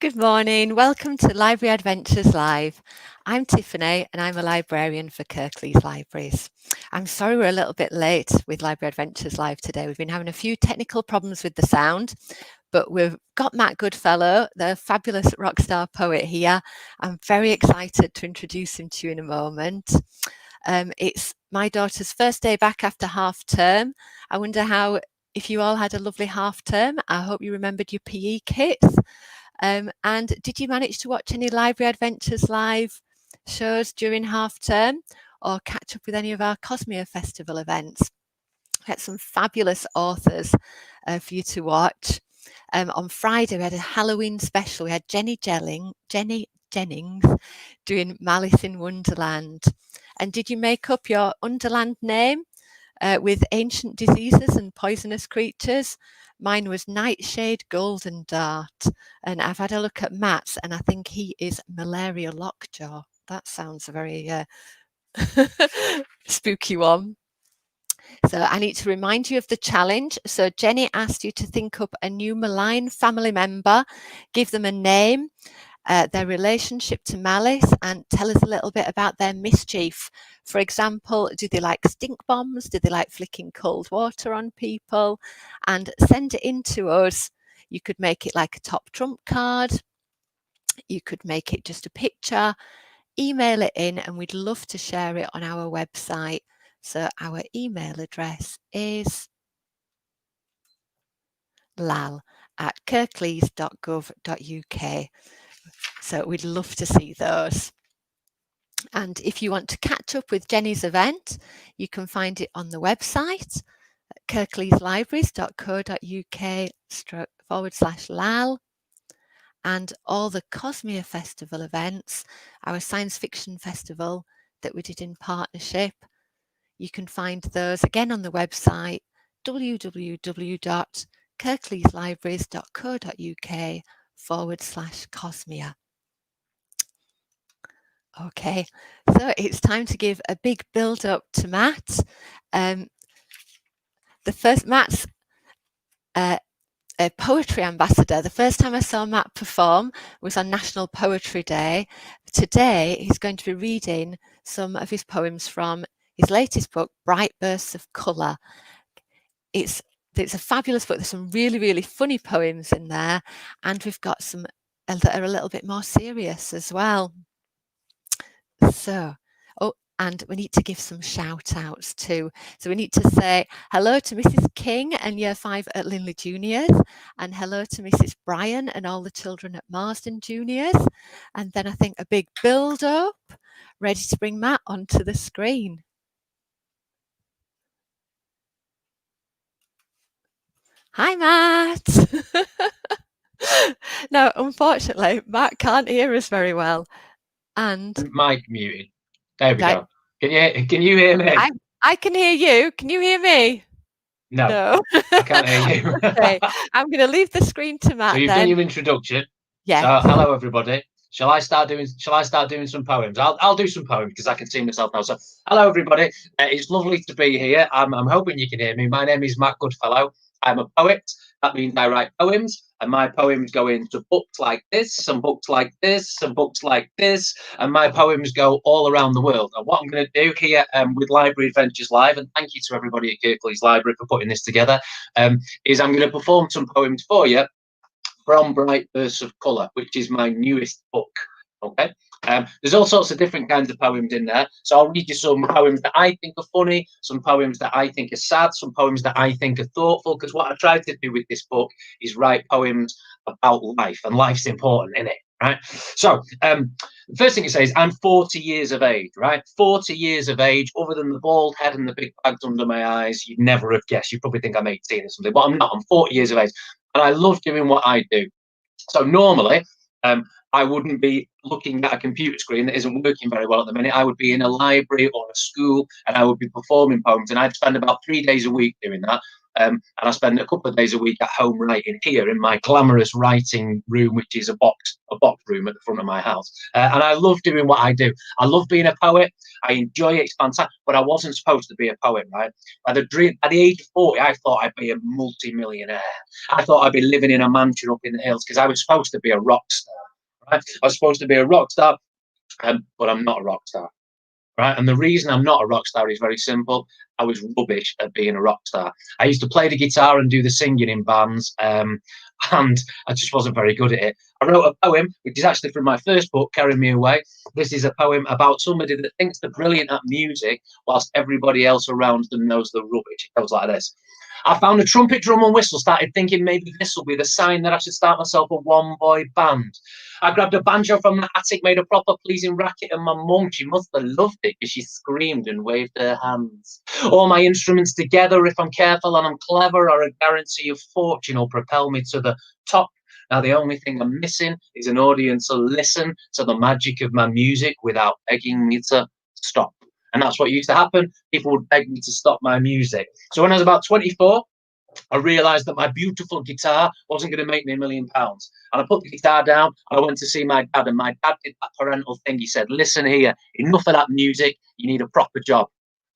Good morning. Welcome to Library Adventures Live. I'm Tiffany and I'm a librarian for Kirklees Libraries. I'm sorry we're a little bit late with Library Adventures Live today. We've been having a few technical problems with the sound, but we've got Matt Goodfellow, the fabulous rock star poet here. I'm very excited to introduce him to you in a moment. It's my daughter's first day back after half term. I wonder if you all had a lovely half term. I hope you remembered your PE kits. And did you manage to watch any Library Adventures Live shows during half term or catch up with any of our Cosmere Festival events? We had some fabulous authors for you to watch. On Friday, we had a Halloween special. We had Jenny Jennings doing Malice in Wonderland. And did you make up your Underland name with ancient diseases and poisonous creatures? Mine was Nightshade Golden Dart. And I've had a look at Matt's and I think he is Malaria Lockjaw. That sounds a very spooky one. So I need to remind you of the challenge. So Jenny asked you to think up a new malign family member, give them a name, their relationship to malice, and tell us a little bit about their mischief. For example, do they like stink bombs? Do they like flicking cold water on people? And send it in to us. You could make it like a top trump card. You could make it just a picture. Email it in and we'd love to share it on our website. So our email address is lal@kirklees.gov.uk. So we'd love to see those. And if you want to catch up with Jenny's event, you can find it on the website at kirkleeslibraries.co.uk/lal. And all the Cosmere Festival events, our science fiction festival that we did in partnership, you can find those again on the website www.kirkleeslibraries.co.uk/Cosmere. Okay, so it's time to give a big build up to Matt. Matt's a poetry ambassador. The first time I saw Matt perform was on National Poetry Day. Today he's going to be reading some of his poems from his latest book, Bright Bursts of Colour. It's a fabulous book. There's some really, really funny poems in there, and we've got some that are a little bit more serious as well. So, and we need to give some shout outs too. So we need to say hello to Mrs. King and Year 5 at Linley Juniors, and hello to Mrs. Bryan and all the children at Marsden Juniors. And then I think a big build up, ready to bring Matt onto the screen. Hi, Matt. No, unfortunately, Matt can't hear us very well. And mic muted. There we go. Can you hear me? I can hear you. Can you hear me? No. I can't hear you. Okay, I'm going to leave the screen to Matt. So you've done your introduction. Yeah. So hello everybody. Shall I start doing some poems? I'll do some poems because I can see myself now. So hello everybody. It's lovely to be here. I'm hoping you can hear me. My name is Matt Goodfellow. I'm a poet. That means I write poems, and my poems go into books like this, some books like this, some books like this, and my poems go all around the world. And what I'm going to do here with Library Adventures Live, and thank you to everybody at Kirklees Library for putting this together, is I'm going to perform some poems for you from Bright Bursts of Colour, which is my newest book. Okay. There's all sorts of different kinds of poems in there. So I'll read you some poems that I think are funny, some poems that I think are sad, some poems that I think are thoughtful, because what I tried to do with this book is write poems about life, and life's important, isn't it? Right. So the first thing it says, I'm 40 years of age, right? 40 years of age, other than the bald head and the big bags under my eyes, you'd never have guessed. You'd probably think I'm 18 or something, but I'm not. I'm 40 years of age. And I love doing what I do. So normally, I wouldn't be looking at a computer screen that isn't working very well at the minute. I would be in a library or a school and I would be performing poems, and I'd spend about 3 days a week doing that. And I spend a couple of days a week at home writing here in my glamorous writing room, which is a box room at the front of my house. And I love doing what I do. I love being a poet. I enjoy it. It's fantastic. But I wasn't supposed to be a poet, right? At the age of 40, I thought I'd be a multi-millionaire. I thought I'd be living in a mansion up in the hills because I was supposed to be a rock star. Right? I was supposed to be a rock star, but I'm not a rock star. Right? And the reason I'm not a rock star is very simple. I was rubbish at being a rock star. I used to play the guitar and do the singing in bands, and I just wasn't very good at it. I wrote a poem, which is actually from my first book, Carry Me Away. This is a poem about somebody that thinks they're brilliant at music whilst everybody else around them knows they're rubbish. It goes like this. I found a trumpet, drum and whistle, started thinking maybe this will be the sign that I should start myself a one-boy band. I grabbed a banjo from the attic, made a proper pleasing racket, and my mum, she must have loved it because she screamed and waved her hands. All my instruments together, if I'm careful and I'm clever, are a guarantee of fortune or propel me to the top. Now, the only thing I'm missing is an audience to listen to the magic of my music without begging me to stop. And that's what used to happen. People would beg me to stop my music. So when I was about 24, I realised that my beautiful guitar wasn't going to make me £1 million. And I put the guitar down and I went to see my dad. And my dad did that parental thing. He said, listen here, enough of that music. You need a proper job.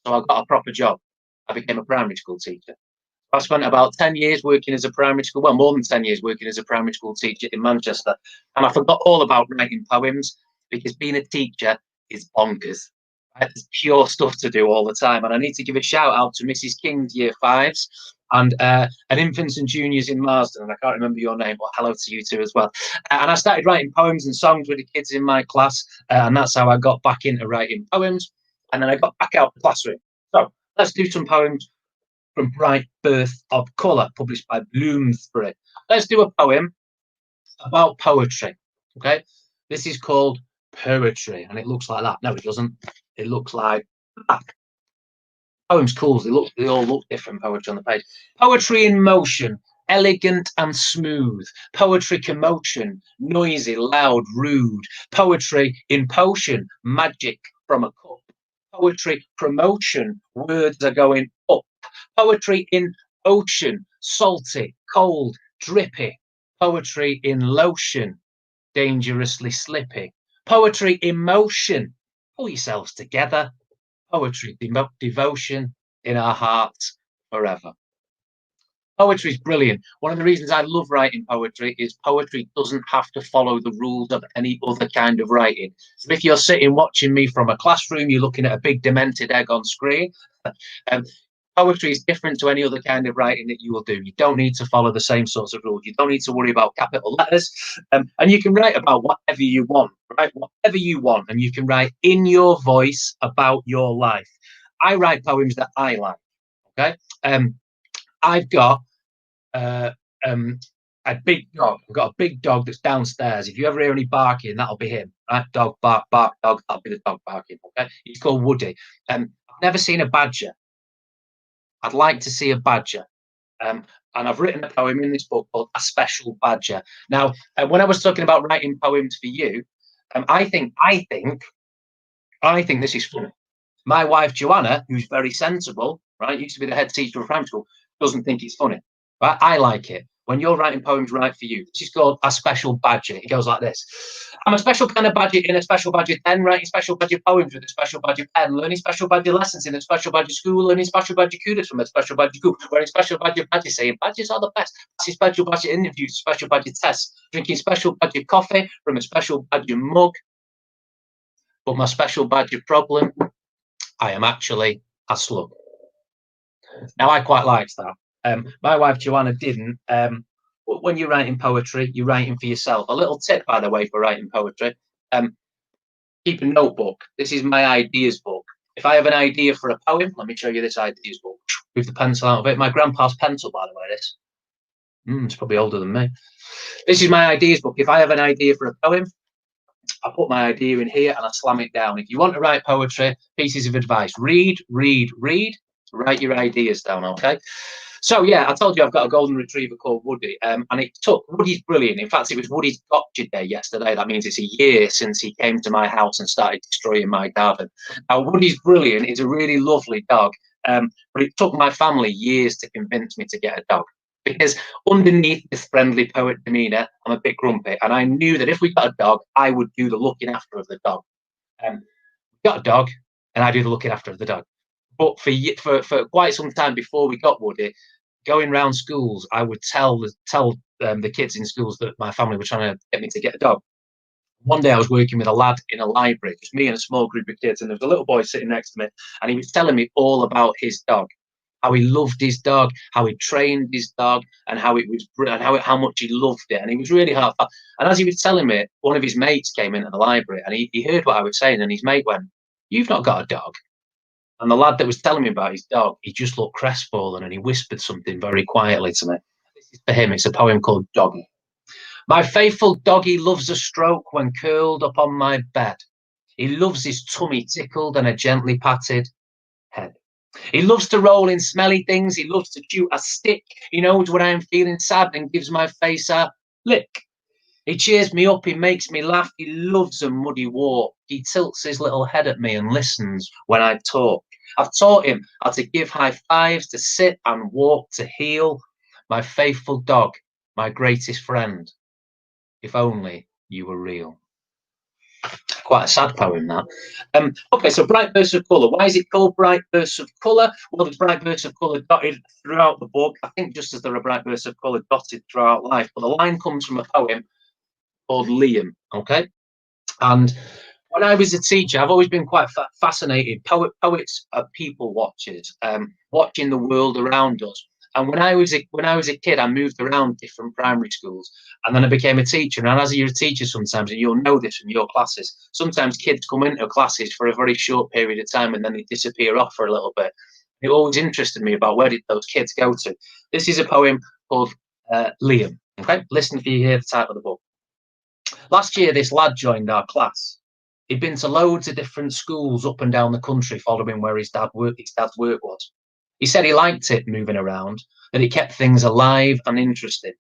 So I got a proper job. I became a primary school teacher. I spent about 10 years working as a primary school, well, more than 10 years working as a primary school teacher in Manchester. And I forgot all about writing poems because being a teacher is bonkers. Right? There's pure stuff to do all the time. And I need to give a shout out to Mrs. King's Year 5s and an infants and juniors in Marsden. And I can't remember your name, but hello to you too as well. And I started writing poems and songs with the kids in my class. And that's how I got back into writing poems. And then I got back out of the classroom. So let's do some poems from Bright Birth of Colour, published by Bloomsbury. Let's do a poem about poetry. Okay, this is called Poetry, and it looks like that. No, it doesn't. It looks like that. Poem's cool. They all look different. Poetry on the page. Poetry in motion, elegant and smooth. Poetry commotion, noisy, loud, rude. Poetry in potion, magic from a cup. Poetry promotion, words are going up. Poetry in ocean, salty, cold, drippy. Poetry in lotion, dangerously slippy. Poetry in motion, pull yourselves together. Poetry, devotion in our hearts forever. Poetry is brilliant. One of the reasons I love writing poetry is poetry doesn't have to follow the rules of any other kind of writing. So if you're sitting watching me from a classroom, you're looking at a big demented egg on screen. Poetry is different to any other kind of writing that you will do. You don't need to follow the same sorts of rules. You don't need to worry about capital letters. And you can write about whatever you want, right? Whatever you want. And you can write in your voice about your life. I write poems that I like, okay? I've got a big dog. I've got a big dog that's downstairs. If you ever hear any barking, that'll be him, right? Dog, bark, bark, dog. That'll be the dog barking, okay? He's called Woody. I've never seen a badger. I'd like to see a badger. And I've written a poem in this book called A Special Badger. Now, when I was talking about writing poems for you, I think this is funny. My wife, Joanna, who's very sensible, right, used to be the head teacher of primary school, doesn't think it's funny. Right? I like it. When you're writing poems right for you, this is called A Special Badger. It goes like this. I'm a special kind of badger in a special badger den, writing special badger poems with a special badger pen, learning special badger lessons in a special badger school, learning special badger kudos from a special badger school, wearing special badger badges, saying badgers are the best, passing special badger interviews, special badger tests, drinking special badger coffee from a special badger mug. But my special badger problem, I am actually a slug. Now, I quite liked that. My wife, Joanna, didn't. When you're writing poetry, you're writing for yourself. A little tip, by the way, for writing poetry. Keep a notebook. This is my ideas book. If I have an idea for a poem, let me show you this ideas book. Move the pencil out of it. My grandpa's pencil, by the way, this. It's probably older than me. This is my ideas book. If I have an idea for a poem, I put my idea in here and I slam it down. If you want to write poetry, pieces of advice, read, write your ideas down, okay? So, yeah, I told you I've got a golden retriever called Woody, and Woody's brilliant. In fact, it was Woody's gotcha day yesterday. That means it's a year since he came to my house and started destroying my garden. Now, Woody's brilliant. He's a really lovely dog. But it took my family years to convince me to get a dog. Because underneath this friendly poet demeanour, I'm a bit grumpy. And I knew that if we got a dog, I would do the looking after of the dog. We got a dog, and I do the looking after of the dog. But for quite some time before we got Woody, going around schools, I would tell the kids in schools that my family were trying to get me to get a dog. One day I was working with a lad in a library, just me and a small group of kids, and there was a little boy sitting next to me, and he was telling me all about his dog, how he loved his dog, how he trained his dog, and how it was, and how much he loved it, and he was really heartfelt. And as he was telling me, one of his mates came into the library, and he heard what I was saying, and his mate went, "You've not got a dog." And the lad that was telling me about his dog, he just looked crestfallen, and he whispered something very quietly to me. This is for him. It's a poem called Doggy. My faithful doggy loves a stroke when curled up on my bed. He loves his tummy tickled and a gently patted head. He loves to roll in smelly things. He loves to chew a stick. He knows when I am feeling sad and gives my face a lick. He cheers me up. He makes me laugh. He loves a muddy walk. He tilts his little head at me and listens when I talk. I've taught him how to give high fives, to sit and walk, to heel. My faithful dog, my greatest friend. If only you were real. Quite a sad poem, that. Okay, so bright bursts of colour. Why is it called bright bursts of colour? Well, there's bright bursts of colour dotted throughout the book. I think just as there are bright bursts of colour dotted throughout life. But the line comes from a poem called Liam, okay? And when I was a teacher, I've always been quite fascinated. Poets are people watchers, watching the world around us. And when I was a kid, I moved around different primary schools, and then I became a teacher. And as you're a teacher, sometimes, and you'll know this from your classes, sometimes kids come into classes for a very short period of time, and then they disappear off for a little bit. It always interested me about where did those kids go to. This is a poem called Liam. Okay, listen if you hear the title of the book. Last year, this lad joined our class. He'd been to loads of different schools up and down the country, following where his dad's work was. He said he liked it moving around, that it kept things alive and interesting.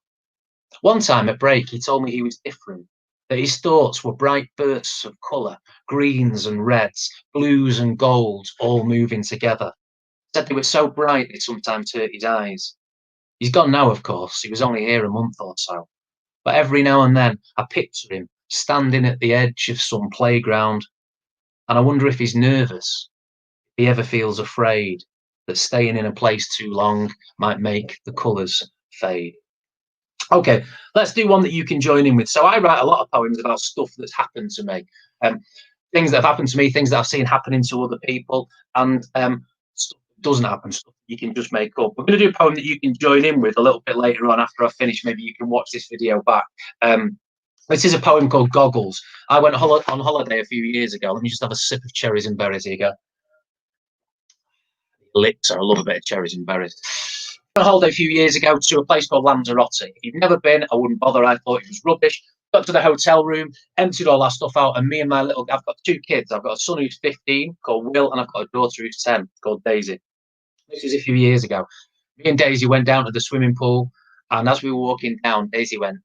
One time at break, he told me he was different, that his thoughts were bright bursts of colour, greens and reds, blues and golds, all moving together. He said they were so bright they sometimes hurt his eyes. He's gone now, of course. He was only here a month or so. But every now and then, I picture him standing at the edge of some playground, and I wonder if he's nervous, if he ever feels afraid that staying in a place too long might make the colours fade. Okay, let's do one that you can join in with. So I write a lot of poems about stuff that's happened to me, things that have happened to me, things that I've seen happening to other people, and stuff that doesn't happen, stuff you can just make up. We're going to do a poem that you can join in with a little bit later on after I finish. Maybe you can watch this video back. This is a poem called Goggles. I went on holiday a few years ago. Let me just have a sip of cherries and berries. Here you go. Elixir. I love a bit of cherries and berries. I went on holiday a few years ago to a place called Lanzarote. If you've never been, I wouldn't bother. I thought it was rubbish. Got to the hotel room, emptied all that stuff out, and me and I've got two kids. I've got a son who's 15 called Will, and I've got a daughter who's 10 called Daisy. This was a few years ago. Me and Daisy went down to the swimming pool, and as we were walking down, Daisy went,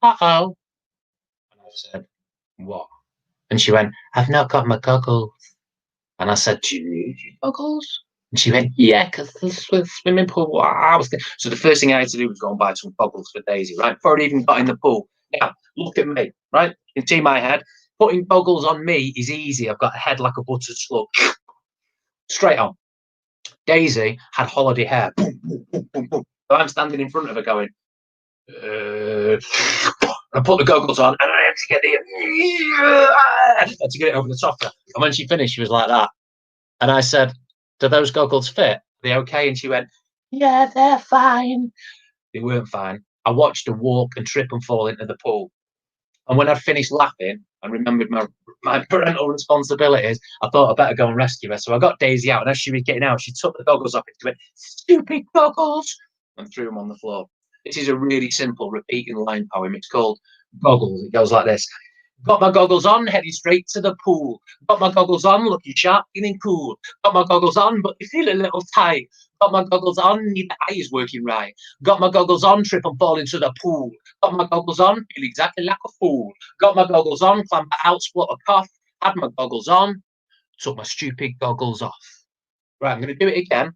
"Uh-oh." And I said, "What?" And she went, "I've not got my goggles." And I said, "Do you need your goggles?" And she went, "Yeah, because the swimming pool." So the first thing I had to do was go and buy some goggles for Daisy, right? Before I even got in the pool. Now, look at me, right? You can see my head. Putting goggles on me is easy. I've got a head like a buttered slug. Straight on. Daisy had holiday hair. Boom, boom, boom, boom, boom. So I'm standing in front of her going, I put the goggles on and I had to get it over the top of her. And when she finished, she was like that. And I said, "Do those goggles fit? Are they okay?" And she went, "Yeah, they're fine." They weren't fine. I watched her walk and trip and fall into the pool. And when I'd finished laughing and remembered my parental responsibilities, I thought I'd better go and rescue her. So I got Daisy out, and as she was getting out, she took the goggles off and she went, "Stupid goggles," and threw them on the floor. This is a really simple repeating line poem. It's called Goggles. It goes like this. Got my goggles on, heading straight to the pool. Got my goggles on, looking sharp, feeling cool. Got my goggles on, but they feel a little tight. Got my goggles on, need the eyes working right. Got my goggles on, trip and fall into the pool. Got my goggles on, feel exactly like a fool. Got my goggles on, clamber out, splutter cough. Had my goggles on, took my stupid goggles off. Right, I'm going to do it again.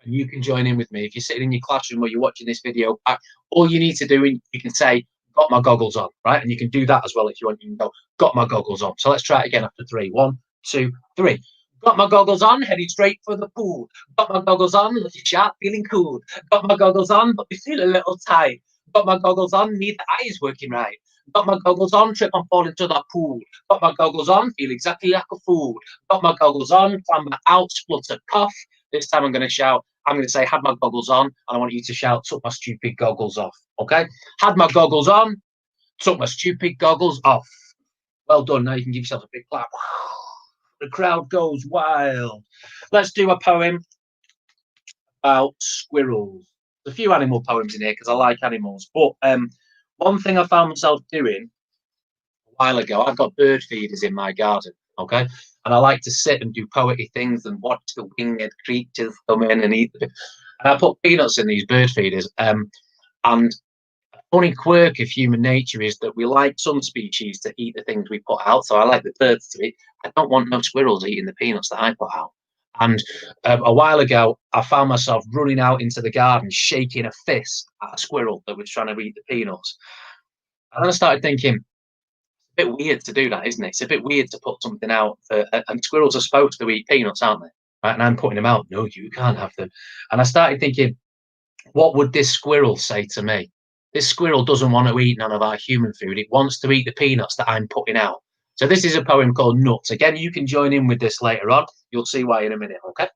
And you can join in with me. If you're sitting in your classroom or you're watching this video back, all you need to do, you can say, got my goggles on, right? And you can do that as well if you want. You can go, got my goggles on. So let's try it again after 3. 1, 2, 3. Got my goggles on, heading straight for the pool. Got my goggles on, looking sharp, feeling cool. Got my goggles on, but we feel a little tight. Got my goggles on, need the eyes working right. Got my goggles on, trip and fall into that pool. Got my goggles on, feel exactly like a fool. Got my goggles on, clamber out, splutter, cough. This time I'm going to shout. I'm going to say, had my goggles on, and I want you to shout, took my stupid goggles off. Okay? Had my goggles on, took my stupid goggles off. Well done. Now you can give yourself a big clap. The crowd goes wild. Let's do a poem about squirrels. There's a few animal poems in here because I like animals. But one thing I found myself doing a while ago, I've got bird feeders in my garden. Okay? And I like to sit and do poetry things and watch the winged creatures come in and eat them. And I put peanuts in these bird feeders. And a funny quirk of human nature is that we like some species to eat the things we put out. So I like the birds to eat. I don't want no squirrels eating the peanuts that I put out. And a while ago, I found myself running out into the garden, shaking a fist at a squirrel that was trying to eat the peanuts. And then I started thinking, a bit weird to do that, isn't it? It's a bit weird to put something out and squirrels are supposed to eat peanuts, aren't they? Right? And I'm putting them out. No, you can't have them. And I started thinking, what would this squirrel say to me? This squirrel doesn't want to eat none of our human food. It wants to eat the peanuts that I'm putting out. So this is a poem called Nuts. Again, you can join in with this later on. You'll see why in a minute, okay?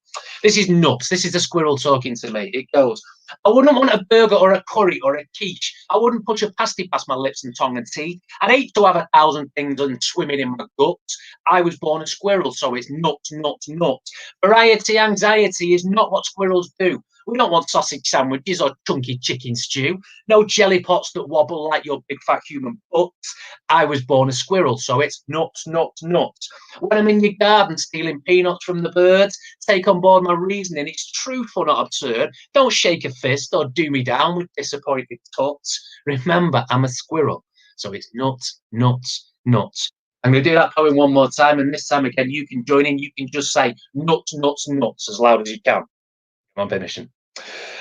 This is Nuts. This is the squirrel talking to me. It goes, I wouldn't want a burger or a curry or a quiche. I wouldn't push a pasty past my lips and tongue and teeth. I'd hate to have 1,000 things and swimming in my guts. I was born a squirrel, so it's nuts, nuts, nuts. Variety, anxiety is not what squirrels do. We don't want sausage sandwiches or chunky chicken stew. No jelly pots that wobble like your big fat human butts. I was born a squirrel, so it's nuts, nuts, nuts. When I'm in your garden stealing peanuts from the birds, take on board my reasoning. It's truthful, not absurd. Don't shake a fist or do me down with disappointed tuts. Remember, I'm a squirrel, so it's nuts, nuts, nuts. I'm going to do that poem one more time, and this time again, you can join in. You can just say nuts, nuts, nuts as loud as you can. I'm finishing.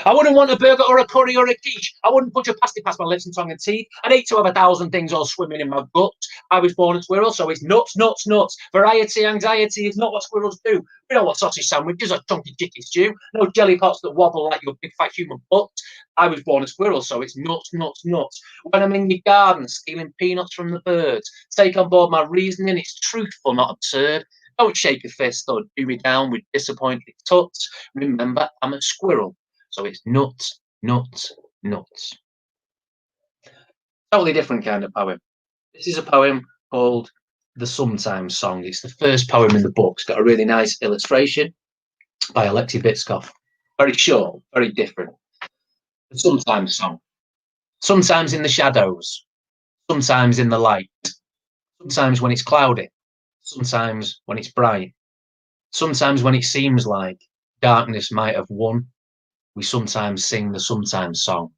I wouldn't want a burger or a curry or a quiche. I wouldn't put a pasty past my lips and tongue and teeth. I'd hate to have 1,000 things all swimming in my gut. I was born a squirrel, so it's nuts, nuts, nuts. Variety, anxiety is not what squirrels do. We don't want sausage sandwiches or chunky chicken stew. No jelly pots that wobble like your big fat human butt. I was born a squirrel, so it's nuts, nuts, nuts. When I'm in your garden stealing peanuts from the birds, take on board my reasoning. It's truthful, not absurd. Don't shake a fist or do me down with disappointed tuts. Remember, I'm a squirrel, so it's nuts, nuts, nuts. Totally different kind of poem. This is a poem called The Sometimes Song. It's the first poem in the book. It's got a really nice illustration by Alexei Bitskov. Very short, very different. The Sometimes Song. Sometimes in the shadows, sometimes in the light, sometimes when it's cloudy, sometimes when it's bright, sometimes when it seems like darkness might have won, we sometimes sing the sometimes song,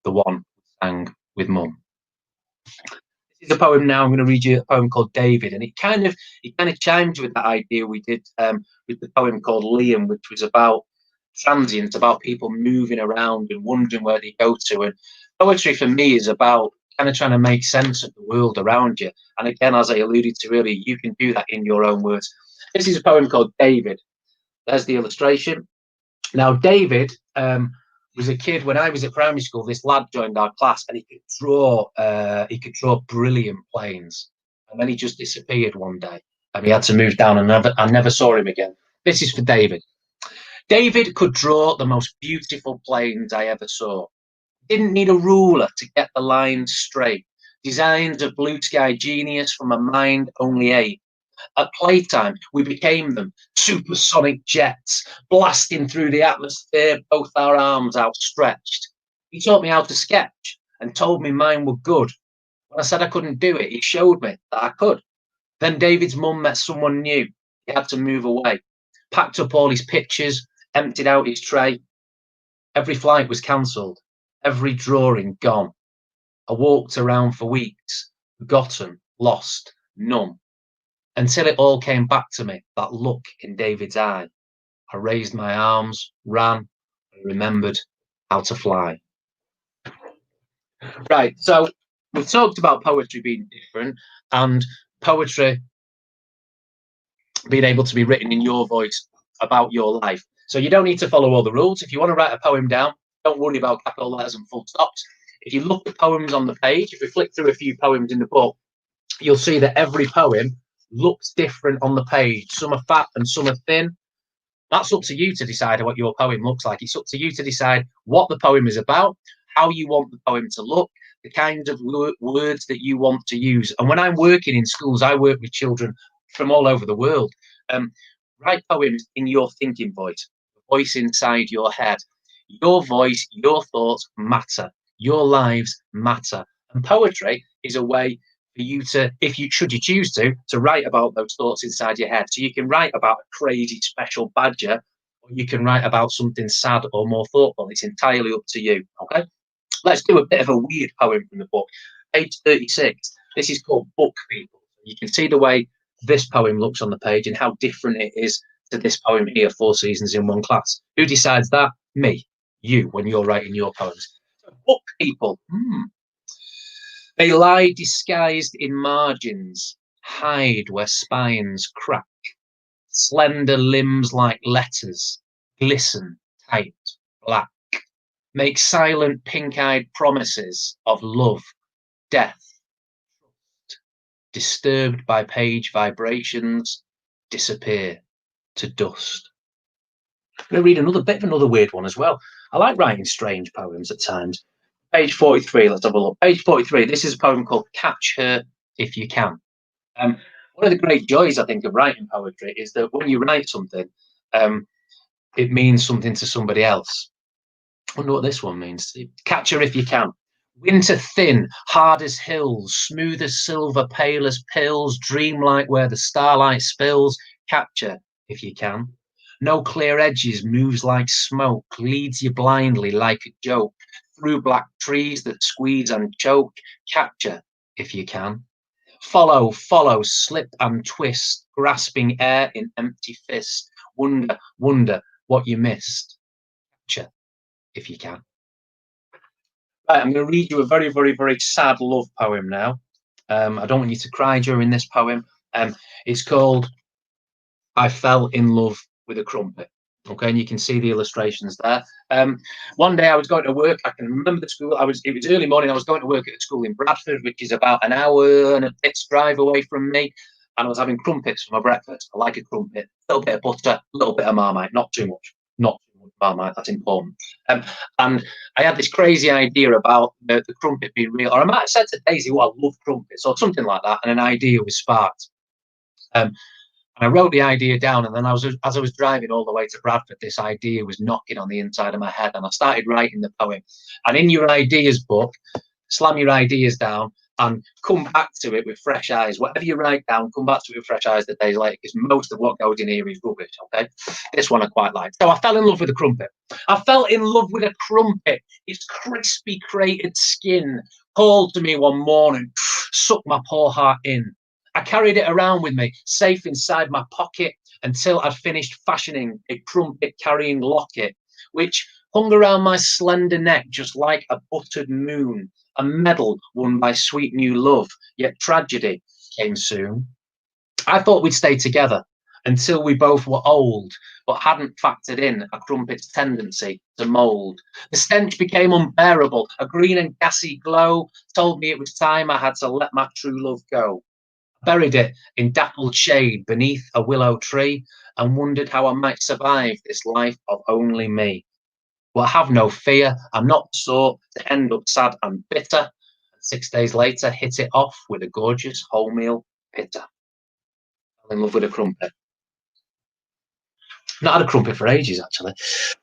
the one we sang with Mum. This is a poem now. I'm going to read you a poem called David, and it kind of chimes with that idea we did with the poem called Liam, which was about transients, about people moving around and wondering where they go to. And poetry for me is about kind of trying to make sense of the world around you. And again, as I alluded to earlier, you can do that in your own words. This is a poem called David. There's the illustration. Now, David was a kid when I was at primary school. This lad joined our class, and he could draw brilliant planes. And then he just disappeared one day, and he had to move down, and I never saw him again. This is for David. David could draw the most beautiful planes I ever saw. Didn't need a ruler to get the lines straight. Designs of blue sky genius from a mind only 8. At playtime, we became them, supersonic jets, blasting through the atmosphere, both our arms outstretched. He taught me how to sketch and told me mine were good. When I said I couldn't do it, he showed me that I could. Then David's mum met someone new. He had to move away, packed up all his pictures, emptied out his tray. Every flight was cancelled, every drawing gone. I walked around for weeks, forgotten, lost, numb. Until it all came back to me, that look in David's eye. I raised my arms, ran, and remembered how to fly. Right, so we've talked about poetry being different and poetry being able to be written in your voice about your life. So you don't need to follow all the rules. If you want to write a poem down, don't worry about capital letters and full stops. If you look at poems on the page, if we flick through a few poems in the book, you'll see that every poem looks different on the page. Some are fat and some are thin. That's up to you to decide what your poem looks like. It's up to you to decide what the poem is about, how you want the poem to look, the kinds of words that you want to use. And when I'm working in schools, I work with children from all over the world. Write poems in your thinking voice, the voice inside your head. Your voice, your thoughts matter. Your lives matter. And poetry is a way for you to, if you should you choose to write about those thoughts inside your head. So you can write about a crazy special badger, or you can write about something sad or more thoughtful. It's entirely up to you. Okay, let's do a bit of a weird poem from the book, page 36. This is called Book People. You can see the way this poem looks on the page and how different it is to this poem here, 4 Seasons in One Class. Who decides that? Me, you, when you're writing your poems. So, book people. They lie disguised in margins, hide where spines crack. Slender limbs like letters, glisten tight black. Make silent pink-eyed promises of love, death, trust. Disturbed by page vibrations, disappear to dust. I'm going to read another weird one as well. I like writing strange poems at times. Page 43, let's have a look. Page 43, this is a poem called Catch Her If You Can. One of the great joys, I think, of writing poetry is that when you write something, it means something to somebody else. I wonder what this one means. Catch her if you can. Winter thin, hard as hills, smooth as silver, pale as pills, dreamlike where the starlight spills. Capture if you can. No clear edges, moves like smoke, leads you blindly like a joke, through black trees that squeeze and choke. Capture if you can. Follow, slip and twist, grasping air in empty fist. Wonder what you missed. Capture if you can. Right, I'm going to read you a very, very, very sad love poem now. I don't want you to cry during this poem. It's called I Fell in Love with a Crumpet. Okay, and you can see the illustrations there. One day I was going to work. I can remember the school. It was early morning. I was going to work at a school in Bradford, which is about an hour and a bit's drive away from me. And I was having crumpets for my breakfast. I like a crumpet, a little bit of butter, a little bit of Marmite, not too much. Not too much Marmite, that's important. And I had this crazy idea about the crumpet being real. Or I might have said to Daisy, "Well, I love crumpets," or something like that. And an idea was sparked. And I wrote the idea down, and then as I was driving all the way to Bradford, this idea was knocking on the inside of my head, and I started writing the poem. And in your ideas book, slam your ideas down and come back to it with fresh eyes. Whatever you write down, come back to it with fresh eyes the days later, because most of what goes in here is rubbish, okay? This one I quite like. So I fell in love with a crumpet. I fell in love with a crumpet. Its crispy, crated skin called to me one morning, sucked my poor heart in. I carried it around with me, safe inside my pocket, until I'd finished fashioning a crumpet-carrying locket, which hung around my slender neck just like a buttered moon, a medal won by sweet new love, yet tragedy came soon. I thought we'd stay together until we both were old, but hadn't factored in a crumpet's tendency to mould. The stench became unbearable. A green and gassy glow told me it was time I had to let my true love go. Buried it in dappled shade beneath a willow tree, and wondered how I might survive this life of only me. Well, have no fear, I'm not the sort to end up sad and bitter. And 6 days later, hit it off with a gorgeous wholemeal pitter. Fell in love with a crumpet. Not had a crumpet for ages, actually.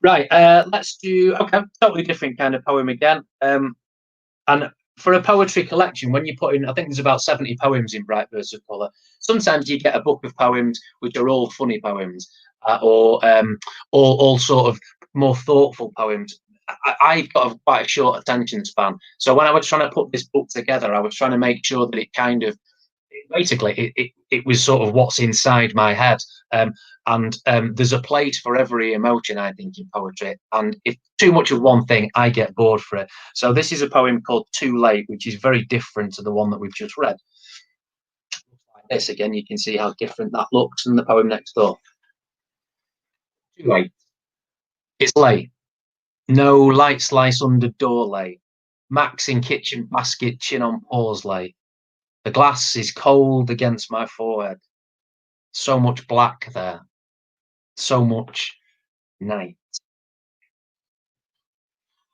Right, let's do, okay, totally different kind of poem again. And for a poetry collection, when you put in, I think there's about 70 poems in Bright Bursts of Colour. Sometimes you get a book of poems which are all funny poems, or all sort of more thoughtful poems. I've got quite a short attention span, so when I was trying to put this book together, I was trying to make sure that basically it was sort of what's inside my head. And there's a place for every emotion, I think, in poetry. And if too much of one thing, I get bored for it. So this is a poem called Too Late, which is very different to the one that we've just read. Like this again, you can see how different that looks in the poem next door. Too late. It's late. No light slice under door lay. Max in kitchen basket, chin on paws lay. The glass is cold against my forehead. So much black there. So much night.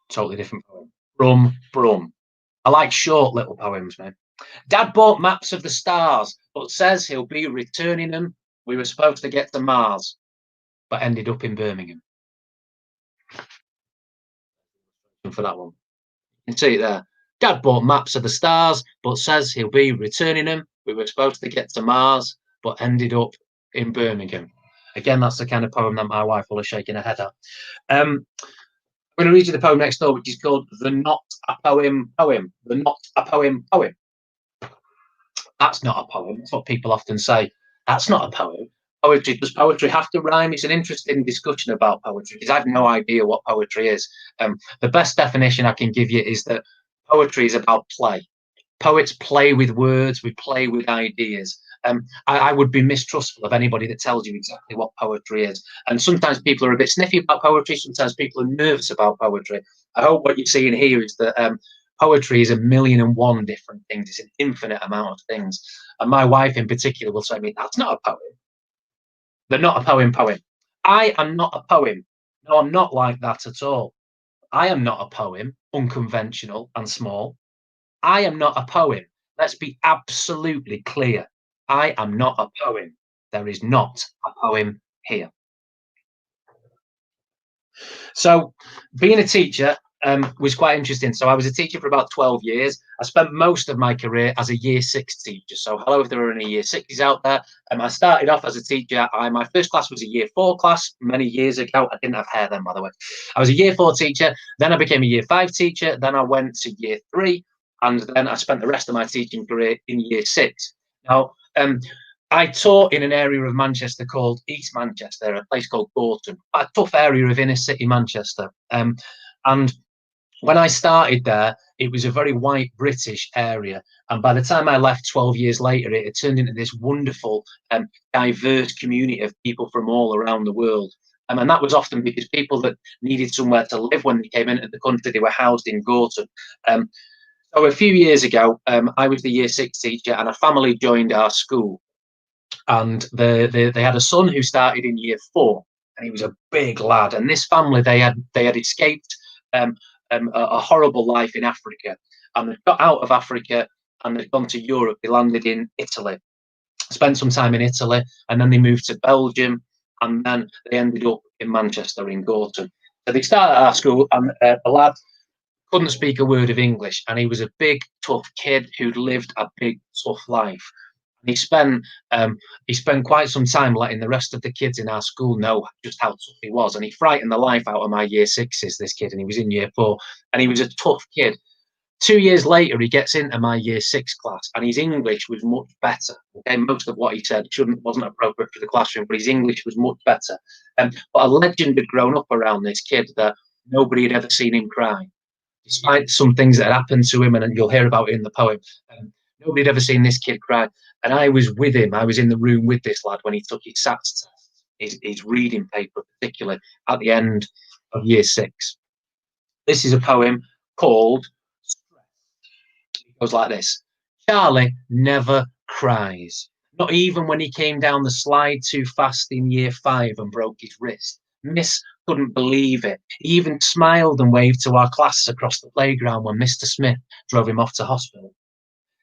Totally different poem. Brum, brum. I like short little poems, man. Dad bought maps of the stars, but says he'll be returning them. We were supposed to get to Mars, but ended up in Birmingham. For that one. You can see it there. Dad bought maps of the stars, but says he'll be returning them. We were supposed to get to Mars, but ended up in Birmingham. Again, that's the kind of poem that my wife will have shaken her head at. I'm going to read you the poem next door, which is called The Not a Poem Poem. The Not a Poem Poem. That's not a poem. That's what people often say. That's not a poem. Poetry, does poetry have to rhyme? It's an interesting discussion about poetry because I have no idea what poetry is. The best definition I can give you is that poetry is about play. Poets play with words, we play with ideas. I would be mistrustful of anybody that tells you exactly what poetry is. And sometimes people are a bit sniffy about poetry, sometimes people are nervous about poetry. I hope what you're seeing here is that poetry is 1,000,001 different things. It's an infinite amount of things. And my wife in particular will say to me, that's not a poem. They're not a poem poem. I am not a poem. No, I'm not like that at all. I am not a poem, unconventional and small. I am not a poem. Let's be absolutely clear. I am not a poem. There is not a poem here. So being a teacher was quite interesting. So I was a teacher for about 12 years. I spent most of my career as a year 6 teacher. So hello, if there are any year 6s out there. I started off as a teacher. My first class was a year 4 class many years ago. I didn't have hair then, by the way. I was a year 4 teacher. Then I became a year 5 teacher. Then I went to year 3. And then I spent the rest of my teaching career in year 6. Now, I taught in an area of Manchester called East Manchester, a place called Gorton, a tough area of inner city Manchester. And when I started there, it was a very white British area. And by the time I left 12 years later, it had turned into this wonderful, diverse community of people from all around the world. And that was often because people that needed somewhere to live when they came into the country, they were housed in Gorton. So a few years ago, I was the year 6 teacher and a family joined our school. And they had a son who started in year 4, and he was a big lad. And this family, they had escaped a horrible life in Africa, and they got out of Africa and they'd gone to Europe. They landed in Italy, spent some time in Italy, and then they moved to Belgium, and then they ended up in Manchester in Gorton. So they started at our school, and the lad couldn't speak a word of English, and he was a big, tough kid who'd lived a big, tough life. And he spent quite some time letting the rest of the kids in our school know just how tough he was. And he frightened the life out of my year 6s, this kid, and he was in year 4. And he was a tough kid. 2 years later, he gets into my year 6 class, and his English was much better. Okay, most of what he said wasn't appropriate for the classroom, but his English was much better. But a legend had grown up around this kid that nobody had ever seen him cry, despite some things that had happened to him, and you'll hear about it in the poem. Nobody had ever seen this kid cry. And I was with him. I was in the room with this lad when he took his SATs test, his reading paper, particularly at the end of year 6. This is a poem called Stress. It goes like this. Charlie never cries, not even when he came down the slide too fast in year 5 and broke his wrist. Miss couldn't believe it. He even smiled and waved to our class across the playground when Mr. Smith drove him off to hospital.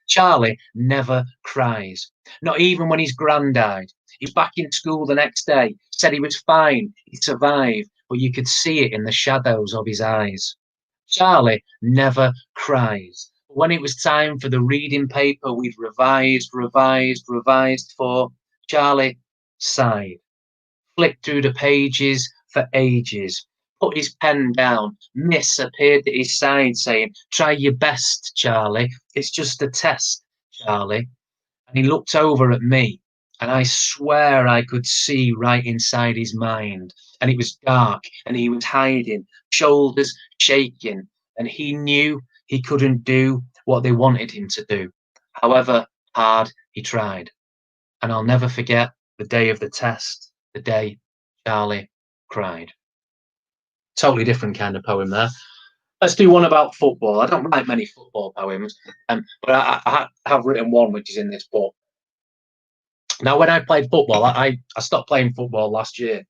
Charlie never cries, not even when his gran died. He's back in school the next day, said he was fine, he survived, but you could see it in the shadows of his eyes. Charlie never cries. But when it was time for the reading paper we'd revised for, Charlie sighed, flicked through the pages for ages, put his pen down. Miss appeared at his side saying, try your best, Charlie. It's just a test, Charlie. and he looked over at me, and I swear I could see right inside his mind. And it was dark, and he was hiding, shoulders shaking, and he knew he couldn't do what they wanted him to do, however hard he tried. And I'll never forget the day of the test, the day Charlie cried. Totally different kind of poem there. Let's do one about football. I don't write many football poems, but I have written one which is in this book. Now, when I played football, I stopped playing football last year.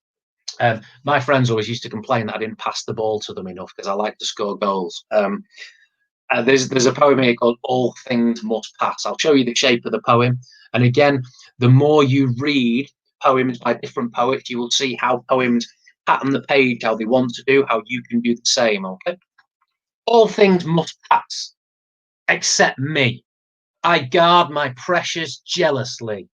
My friends always used to complain that I didn't pass the ball to them enough because I like to score goals. There's a poem here called "All Things Must Pass." I'll show you the shape of the poem. And again, the more you read poems by different poets, you will see how poems pattern the page, how they want to do, how you can do the same. Okay. All things must pass, except me. I guard my precious jealously.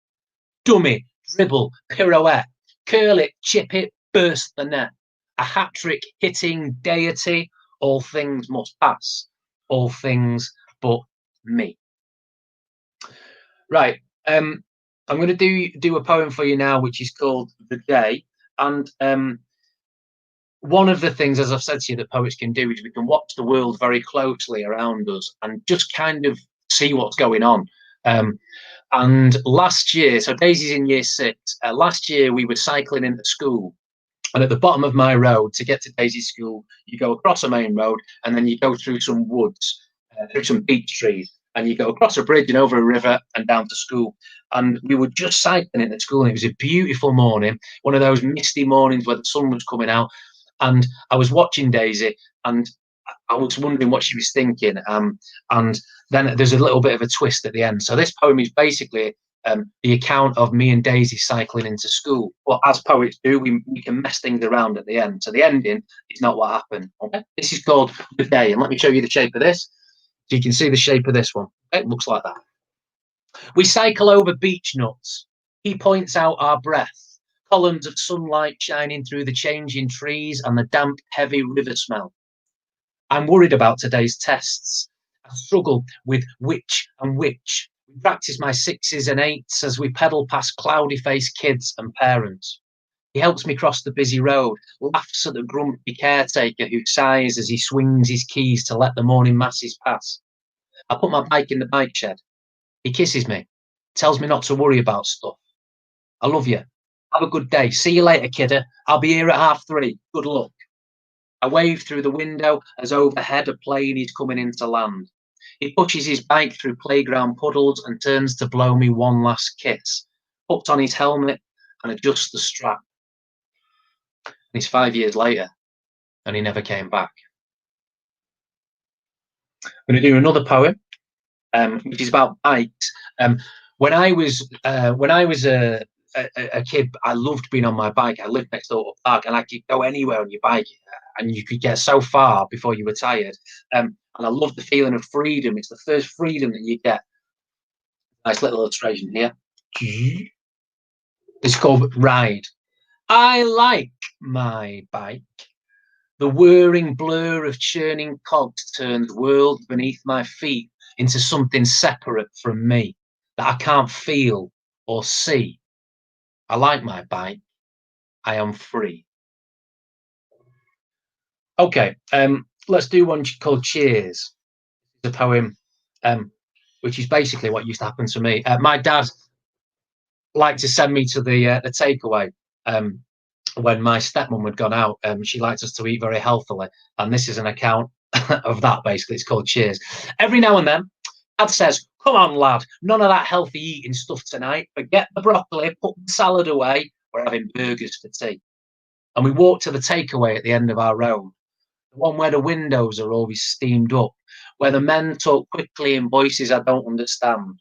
Dummy, dribble, pirouette, curl it, chip it, burst the net. A hat-trick hitting deity. All things must pass. All things but me. Right. I'm going to do a poem for you now, which is called "The Day." And one of the things, as I've said to you, that poets can do is we can watch the world very closely around us and just kind of see what's going on. And last year, so Daisy's in year 6, last year we were cycling into school. And at the bottom of my road, to get to Daisy's school, you go across a main road and then you go through some woods, through some beech trees, and you go across a bridge and over a river and down to school. And we were just cycling into school, and it was a beautiful morning, one of those misty mornings where the sun was coming out. And I was watching Daisy, and I was wondering what she was thinking. And then there's a little bit of a twist at the end. So this poem is basically the account of me and Daisy cycling into school. Well, as poets do, we can mess things around at the end. So the ending is not what happened. Okay, this is called "The Day," and let me show you the shape of this. So you can see the shape of this one. Okay? It looks like that. We cycle over beech nuts. He points out our breath, columns of sunlight shining through the changing trees and the damp, heavy river smell. I'm worried about today's tests. I struggle with which and which. We practice my 6s and 8s as we pedal past cloudy-faced kids and parents. He helps me cross the busy road, laughs at the grumpy caretaker who sighs as he swings his keys to let the morning masses pass. I put my bike in the bike shed. He kisses me, tells me not to worry about stuff. I love you. Have a good day. See you later, kidder. I'll be here at 3:30. Good luck. I wave through the window as overhead a plane is coming into land. He pushes his bike through playground puddles and turns to blow me one last kiss, puts on his helmet and adjusts the strap. And it's 5 years later, and he never came back. I'm going to do another poem, which is about bikes. When I was a kid, I loved being on my bike. I lived next door to a park, and I could go anywhere on your bike, and you could get so far before you were tired. And I loved the feeling of freedom. It's the first freedom that you get. Nice little illustration here. It's called "Ride." I like my bike. The whirring blur of churning cogs turns world beneath my feet into something separate from me that I can't feel or see. I like my bike. I am free. Okay, let's do one called "Cheers." It's a poem, which is basically what used to happen to me. My dad liked to send me to the takeaway when my stepmom had gone out. She liked us to eat very healthily, and this is an account of that. Basically, it's called "Cheers." Every now and then, Dad says, "Come on, lad, none of that healthy eating stuff tonight. Forget the broccoli, put the salad away. We're having burgers for tea." And we walk to the takeaway at the end of our road, the one where the windows are always steamed up, where the men talk quickly in voices I don't understand,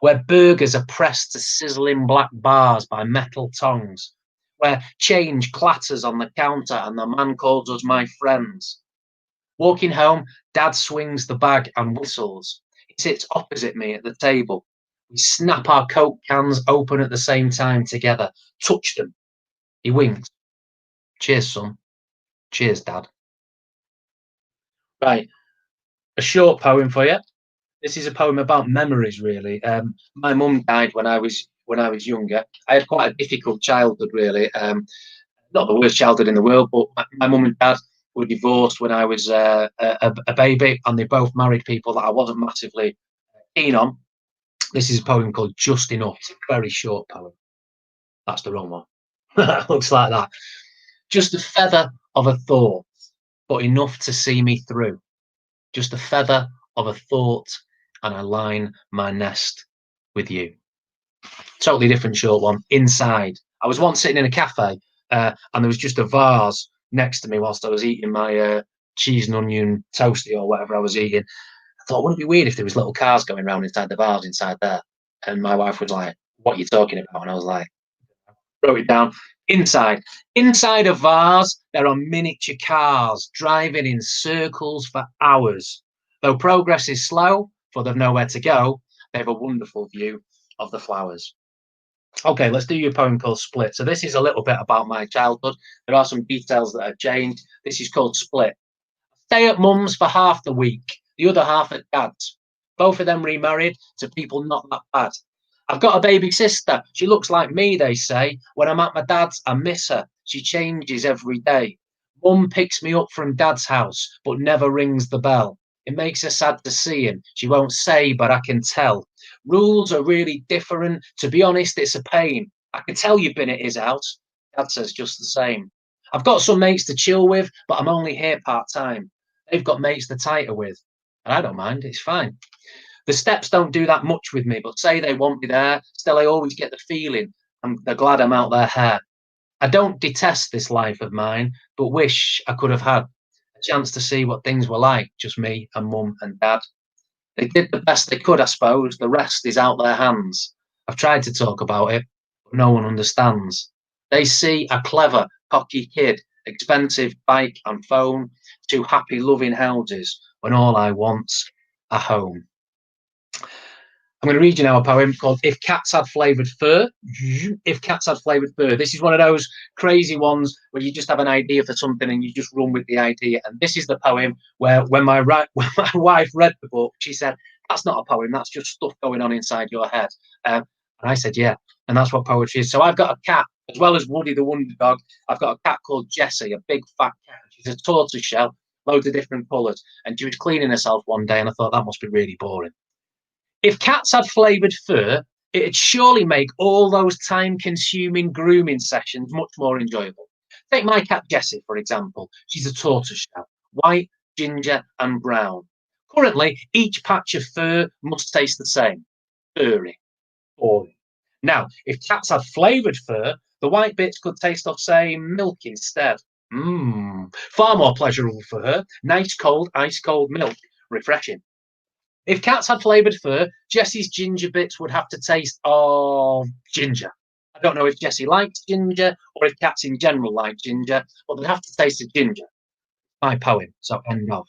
where burgers are pressed to sizzling black bars by metal tongs, where change clatters on the counter and the man calls us my friends. Walking home, Dad swings the bag and whistles. He sits opposite me at the table. We snap our Coke cans open at the same time together, touch them. He winks. "Cheers, son." "Cheers, Dad." Right, a short poem for you. This is a poem about memories, really. My mum died when I was younger. I had quite a difficult childhood, really. Not the worst childhood in the world, but my mum and dad were divorced when I was a baby, and they both married people that I wasn't massively keen on. This is a poem called Just Enough. It's a very short poem. That's the wrong one. Looks like that. Just a feather of a thought, but enough to see me through. Just a feather of a thought, and I line my nest with you. Totally different short one. Inside. I was once sitting in a cafe, and there was just a vase next to me whilst I was eating my cheese and onion toasty or whatever I was eating. I thought, wouldn't it be weird if there was little cars going around inside the vase inside there? And my wife was like, "What are you talking about?" And I was like, wrote it down. Inside. Inside a vase, there are miniature cars driving in circles for hours. Though progress is slow, for they've nowhere to go, they have a wonderful view of the flowers. Okay, let's do your poem called Split. So this is a little bit about my childhood. There are some details that have changed. This is called Split. Stay at mum's for half the week, the other half at dad's. Both of them remarried to people not that bad. I've got a baby sister. She looks like me, they say. When I'm at my dad's, I miss her. She changes every day. Mum picks me up from dad's house, but never rings the bell. It makes her sad to see him. She won't say, but I can tell. Rules are really different. To be honest, it's a pain. I can tell you've been at his house. Dad says just the same. I've got some mates to chill with, but I'm only here part time. They've got mates they're tighter with. And I don't mind, it's fine. The steps don't do that much with me, but say they want me there, still I always get the feeling they're glad I'm out their hair. I don't detest this life of mine, but wish I could have had a chance to see what things were like, just me and mum and dad. They did the best they could, I suppose. The rest is out their hands. I've tried to talk about it, but no one understands. They see a clever, cocky kid, expensive bike and phone, two happy, loving houses, when all I want's a home. I'm going to read you now a poem called If Cats Had Flavoured Fur. If Cats Had Flavoured Fur. This is one of those crazy ones where you just have an idea for something and you just run with the idea. And this is the poem where when my wife read the book, she said, "That's not a poem, that's just stuff going on inside your head." And I said, "Yeah." And that's what poetry is. So I've got a cat, as well as Woody the Wonder Dog. I've got a cat called Jessie, a big fat cat. She's a tortoise shell, loads of different colours. And she was cleaning herself one day and I thought that must be really boring. If cats had flavoured fur, it'd surely make all those time-consuming grooming sessions much more enjoyable. Take my cat Jessie, for example. She's a tortoiseshell, white, ginger, and brown. Currently, each patch of fur must taste the same. Furry. Boring. Now, if cats had flavoured fur, the white bits could taste of, say, milk instead. Far more pleasurable for her. Nice, cold, ice cold milk. Refreshing. If cats had flavoured fur, Jessie's ginger bits would have to taste of ginger. I don't know if Jessie likes ginger or if cats in general like ginger, but they'd have to taste of ginger. My poem, so end of.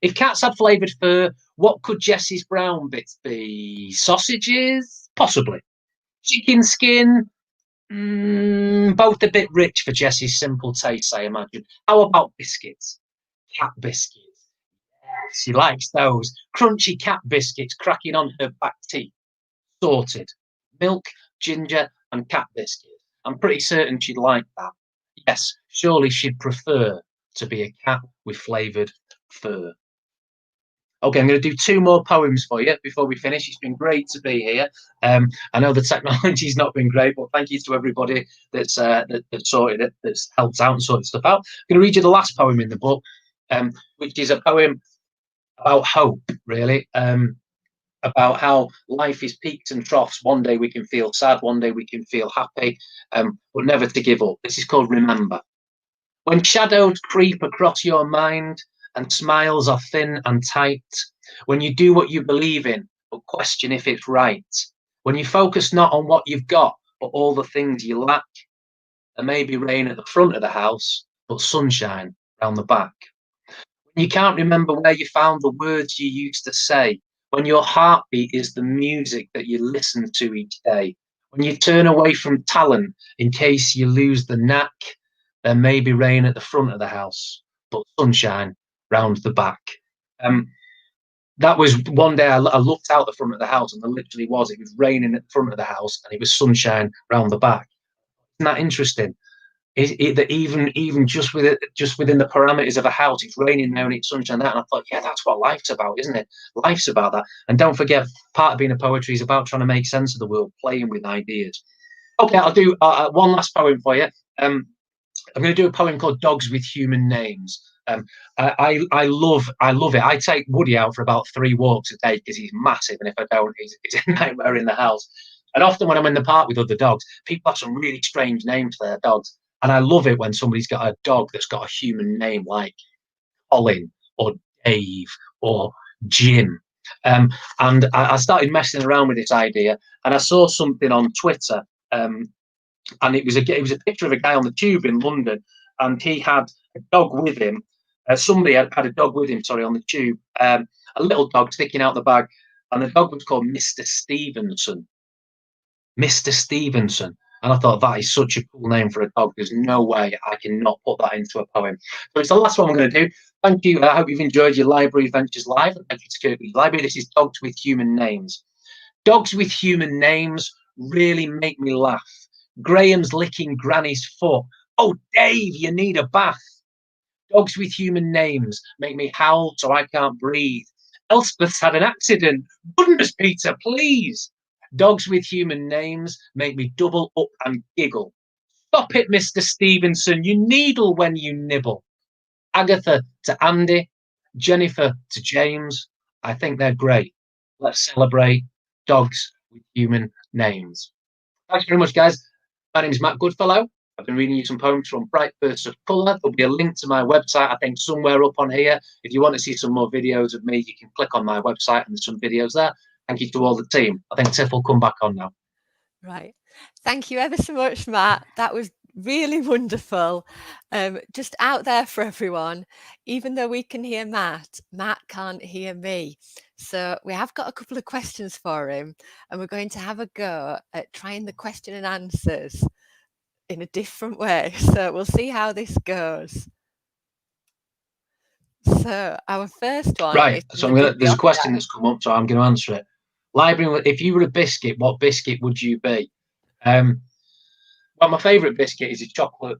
If cats had flavoured fur, what could Jessie's brown bits be? Sausages? Possibly. Chicken skin? Both a bit rich for Jessie's simple tastes, I imagine. How about biscuits? Cat biscuits. She likes those. Crunchy cat biscuits cracking on her back teeth. Sorted. Milk, ginger, and cat biscuits. I'm pretty certain she'd like that. Yes, surely she'd prefer to be a cat with flavoured fur. Okay, I'm going to do two more poems for you before we finish. It's been great to be here. I know the technology's not been great, but thank you to everybody that's that sorted it, that's helped out and sorted stuff out. I'm going to read you the last poem in the book, which is a poem about hope, really, about how life is peaks and troughs. One day we can feel sad, one day we can feel happy, but never to give up. This is called Remember. When shadows creep across your mind and smiles are thin and tight, when you do what you believe in, but question if it's right, when you focus not on what you've got, but all the things you lack, there may be rain at the front of the house, but sunshine round the back. You can't remember where you found the words you used to say, when your heartbeat is the music that you listen to each day, when you turn away from talent in case you lose the knack, there may be rain at the front of the house, but sunshine round the back. that was one day I looked out the front of the house, and there literally was. It was raining at the front of the house, and it was sunshine round the back. Isn't that interesting? Is it that even just within the parameters of a house, it's raining now and it's sunshine that, and I thought, yeah, that's what life's about, isn't it? Life's about that. And don't forget, part of being a poetry is about trying to make sense of the world, playing with ideas. Okay, I'll do one last poem for you. I'm going to do a poem called "Dogs with Human Names." I love it. I take Woody out for about 3 walks a day because he's massive, and if I don't, he's a nightmare in the house. And often when I'm in the park with other dogs, people have some really strange names for their dogs. And I love it when somebody's got a dog that's got a human name like Colin or Dave or Jim. And I started messing around with this idea, and I saw something on Twitter, and it was a picture of a guy on the tube in London, and he had a dog with him. Somebody had a dog with him, sorry, on the tube, a little dog sticking out the bag, and the dog was called Mr. Stevenson. Mr. Stevenson. And I thought, that is such a cool name for a dog. There's no way I cannot put that into a poem. So it's the last one I'm going to do. Thank you. I hope you've enjoyed your Library Adventures Live. Thank you to Kirklees Library. This is Dogs with Human Names. Dogs with human names really make me laugh. Graham's licking Granny's foot. Oh, Dave, you need a bath. Dogs with human names make me howl so I can't breathe. Elspeth's had an accident. Goodness, Peter, please. Dogs with human names make me double up and giggle. Stop it, Mr. Stevenson, you needle when you nibble. Agatha to Andy, Jennifer to James. I think they're great. Let's celebrate dogs with human names. Thanks very much, guys. My name is Matt Goodfellow. I've been reading you some poems from Bright Bursts of Colour. There'll be a link to my website, I think, somewhere up on here. If you want to see some more videos of me, you can click on my website and there's some videos there. Thank you to all the team. I think Tiff will come back on now. Right. Thank you ever so much, Matt. That was really wonderful. Just out there for everyone. Even though we can hear Matt, Matt can't hear me. So we have got a couple of questions for him, and we're going to have a go at trying the question and answers in a different way. So we'll see how this goes. So our first one. Right. So there's a question that's come up, so I'm going to answer it. Library, if you were a biscuit, what biscuit would you be? Well, my favourite biscuit is a chocolate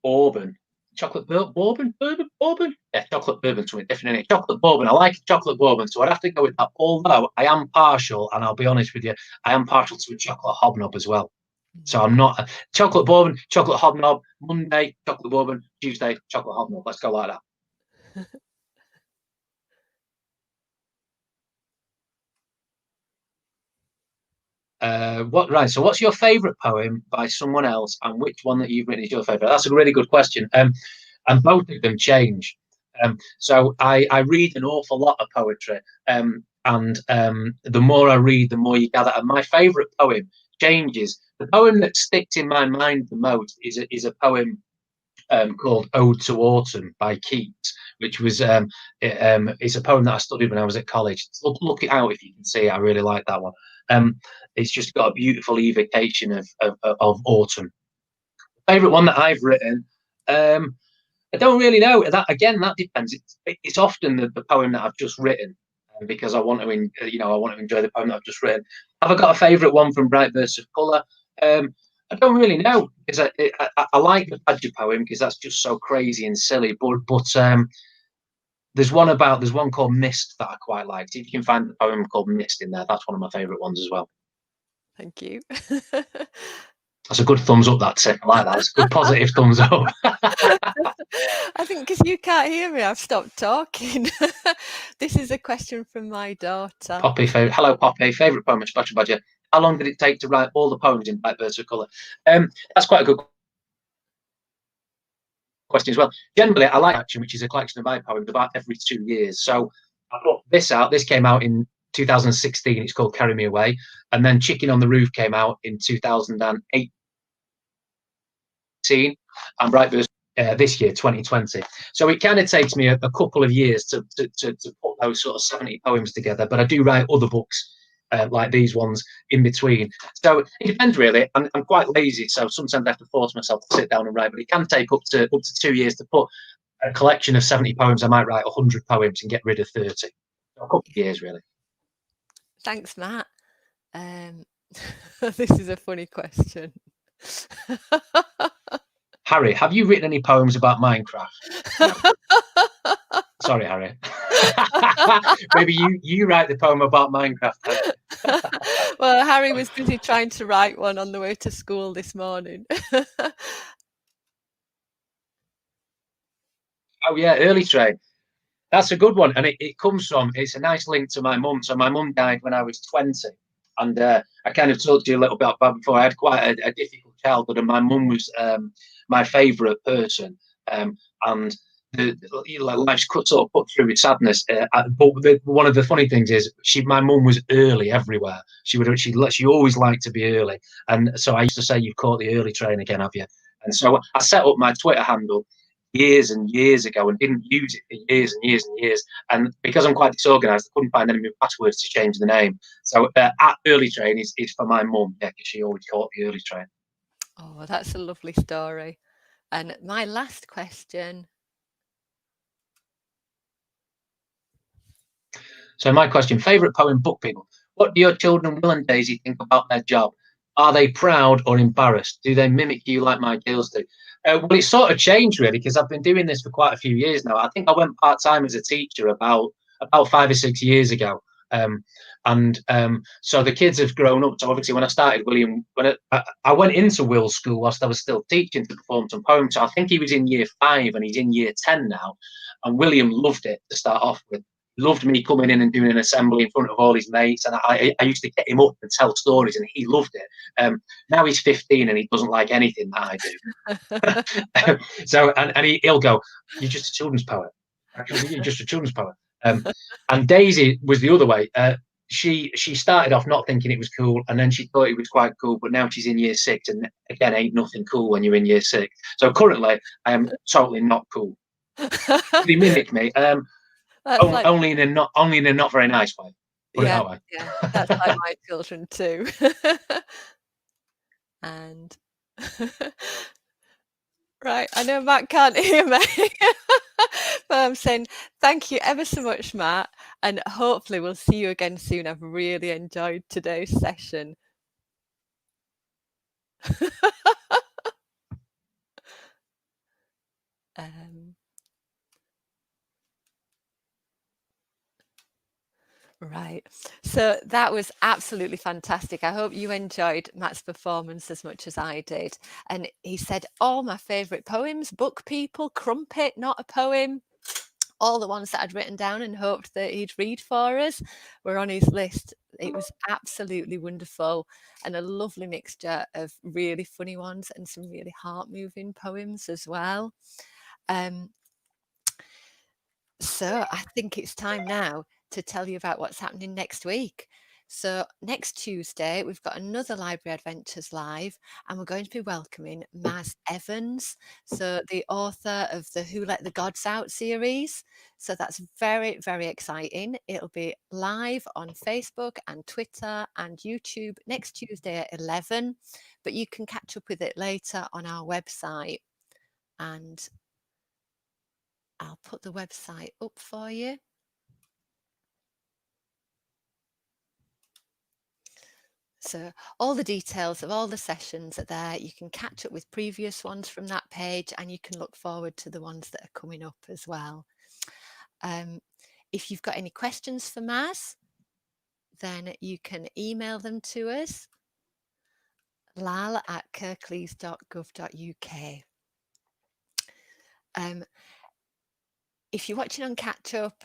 bourbon. Chocolate bourbon? Yeah, chocolate bourbon, something different in it. Chocolate bourbon. I like chocolate bourbon, so I'd have to go with that. Although I am partial, and I'll be honest with you, I am partial to a chocolate hobnob as well. So I'm not chocolate bourbon, chocolate hobnob. Monday, chocolate bourbon. Tuesday, chocolate hobnob. Let's go like that. So what's your favorite poem by someone else, and which one that you've written is your favorite? That's a really good question. And both of them change. So I read an awful lot of poetry, and the more I read, the more you gather. And my favorite poem changes. The poem that sticks in my mind the most is a poem called Ode to Autumn by Keats, which was it's a poem that I studied when I was at college. Look it out if you can see it. I really like that one. It's just got a beautiful evocation of autumn. Favorite one that I've written, I don't really know. That depends. It's often the poem that I've just written, because I want to enjoy the poem that I've just written. Have I got a favorite one from Bright Bursts of Colour? I don't really know, because I like the Badger poem because that's just so crazy and silly. But there's one called Mist that I quite like. If you can find the poem called Mist in there, that's one of my favourite ones as well. Thank you. That's a good thumbs up, that Tiff. I like that. It's a good positive thumbs up. I think because you can't hear me, I've stopped talking. This is a question from my daughter. Poppy, hello, Poppy. Favourite poem, Splash Badger. How long did it take to write all the poems in Bright Bursts of Colour? That's quite a good question as well. Generally, I like Action, which is a collection of my poems about every 2 years. So I put this out. This came out in 2016. It's called Carry Me Away. And then Chicken on the Roof came out in 2018. And Bright Burst this year, 2020. So it kind of takes me a couple of years to put those sort of 70 poems together. But I do write other books like these ones in between. So it depends, really. I'm quite lazy, so sometimes I have to force myself to sit down and write. But it can take up to 2 years to put a collection of 70 poems. I might write 100 poems and get rid of 30. So A couple of years, really. Thanks, Matt. This is a funny question. Harry, have you written any poems about Minecraft? No. Sorry, Harry. Maybe you write the poem about Minecraft. Well, Harry was busy trying to write one on the way to school this morning. Oh yeah, early train. That's a good one, and it comes from. It's a nice link to my mum. So my mum died when I was 20, and I kind of talked to you a little bit about before. I had quite a difficult childhood, and my mum was my favourite person, and life's sort of put through with sadness. But one of the funny things is, my mum was early everywhere. She always liked to be early, and so I used to say, "You've caught the early train again, have you?" And so I set up my Twitter handle years and years ago and didn't use it for years and years and years. And because I'm quite disorganized, I couldn't find any passwords to change the name. So at early train is for my mum, yeah, because she always caught the early train. Oh, that's a lovely story. And my last question. So my question, favourite poem, book people. What do your children, Will and Daisy, think about their job? Are they proud or embarrassed? Do they mimic you like my girls do? Well, it's sort of changed really, because I've been doing this for quite a few years now. I think I went part-time as a teacher about 5 or 6 years ago. So the kids have grown up. So obviously when I started William, when I went into Will's school whilst I was still teaching to perform some poems. So I think he was in year 5 and he's in year 10 now. And William loved it to start off with. Loved me coming in and doing an assembly in front of all his mates, and I used to get him up and tell stories, and he loved it. Now he's 15 and he doesn't like anything that I do. So he'll go, "You're just a children's poet. You're just a children's poet." And Daisy was the other way. She started off not thinking it was cool, and then she thought it was quite cool, but now she's in year 6, and again, ain't nothing cool when you're in year 6. So currently, I am totally not cool. They mimic me. Like, only in a not very nice way. Put it that way. Yeah, that's like my children too. And right, I know Matt can't hear me, but I'm saying thank you ever so much, Matt, and hopefully we'll see you again soon. I've really enjoyed today's session. Right. So that was absolutely fantastic. I hope you enjoyed Matt's performance as much as I did. And he said all my favourite poems, Book People, Crumpet, Not a Poem, all the ones that I'd written down and hoped that he'd read for us were on his list. It was absolutely wonderful and a lovely mixture of really funny ones and some really heart-moving poems as well. So I think it's time now to tell you about what's happening next week. So next Tuesday, we've got another Library Adventures Live, and we're going to be welcoming Maz Evans, so the author of the Who Let the Gods Out series. So that's very, very exciting. It'll be live on Facebook and Twitter and YouTube next Tuesday at 11, but you can catch up with it later on our website. And I'll put the website up for you. So all the details of all the sessions are there. You can catch up with previous ones from that page, and you can look forward to the ones that are coming up as well. If you've got any questions for Maz, then you can email them to us, lal@kirklees.gov.uk. If you're watching on catch up,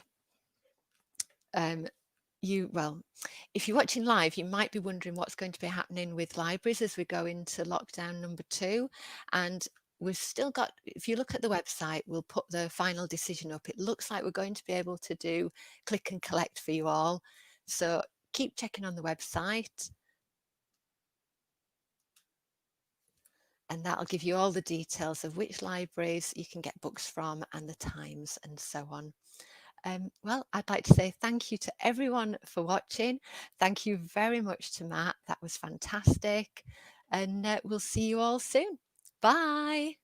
if you're watching live, you might be wondering what's going to be happening with libraries as we go into lockdown number 2. And we've still got, if you look at the website, we'll put the final decision up. It looks like we're going to be able to do click and collect for you all. So keep checking on the website. And that'll give you all the details of which libraries you can get books from and the times and so on. Well, I'd like to say thank you to everyone for watching. Thank you very much to Matt. That was fantastic. And we'll see you all soon. Bye.